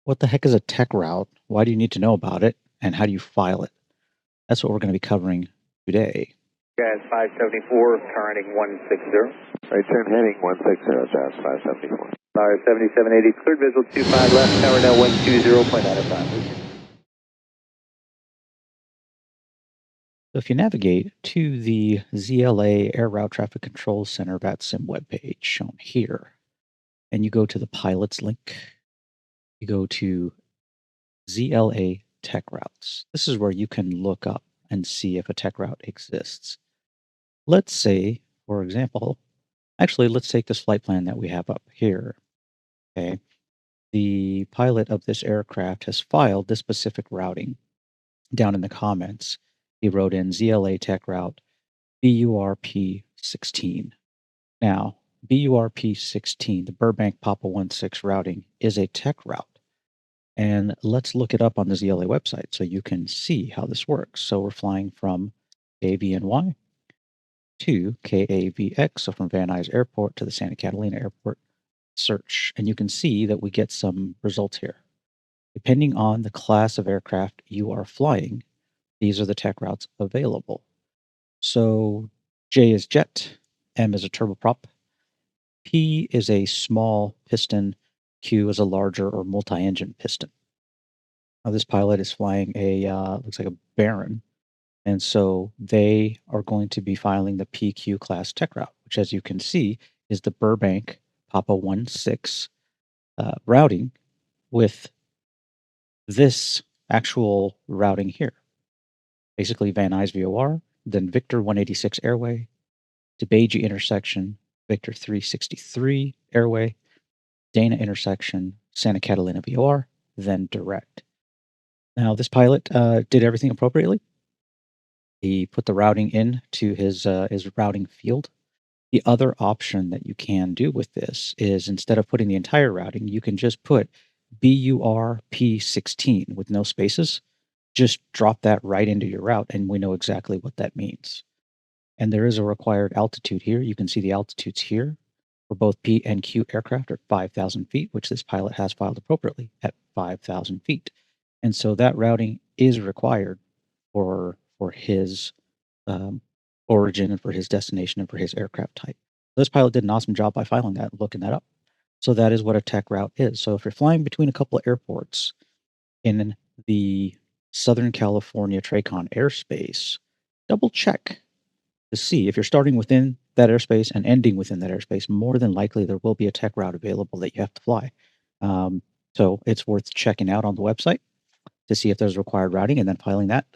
What the heck is a TEC route? Why do you need to know about it? And how do you file it? That's what we're going to be covering today. Jazz 574, turning 160. Right turn heading 160, Jazz 574. Fire 7780, cleared visual 25 left, tower now 120.905. So if you navigate to the ZLA Air Route Traffic Control Center VATSIM webpage shown here, and you go to the pilots link, you go to ZLA TEC routes. This is where you can look up and see if a TEC route exists. Let's say, for example, actually, let's take this flight plan that we have up here. Okay. The pilot of this aircraft has filed this specific routing down in the comments. He wrote in ZLA TEC route BURP 16. Now, BURP 16, the Burbank Papa 16 routing, is a TEC route. And let's look it up on the ZLA website so you can see how this works. So we're flying from AVNY to KAVX, so from Van Nuys Airport to the Santa Catalina Airport. Search, and you can see that we get some results here. Depending on the class of aircraft you are flying, these are the TEC routes available. So J is jet, M is a turboprop, P is a small piston, Q is a larger or multi-engine piston. Now this pilot is flying a looks like a Baron, and so they are going to be filing the PQ class TEC route, which, as you can see, is the Burbank Papa 16 routing with this actual routing here. Basically Van Nuys VOR, then Victor 186 Airway, DeBeji intersection, Victor 363 Airway, Dana intersection, Santa Catalina VOR, then direct. Now this pilot did everything appropriately. He put the routing into his routing field. The other option that you can do with this is, instead of putting the entire routing, you can just put BURP 16 with no spaces. Just drop that right into your route, and we know exactly what that means. And there is a required altitude here. You can see the altitudes here for both P and Q aircraft are 5,000 feet, which this pilot has filed appropriately at 5,000 feet. And so that routing is required for his origin and for his destination and for his aircraft type. This pilot did an awesome job by filing that and looking that up. So that is what a TEC route is. So if you're flying between a couple of airports in the Southern California TRACON airspace, double check to see if you're starting within that airspace and ending within that airspace. More than likely, there will be a TEC route available that you have to fly. So it's worth checking out on the website to see if there's required routing and then filing that.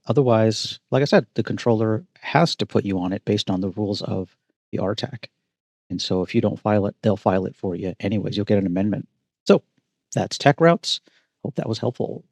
Otherwise, like I said, the controller has to put you on it based on the rules of the RTAC. And so if you don't file it, they'll file it for you anyways. You'll get an amendment. So that's TEC routes. Hope that was helpful.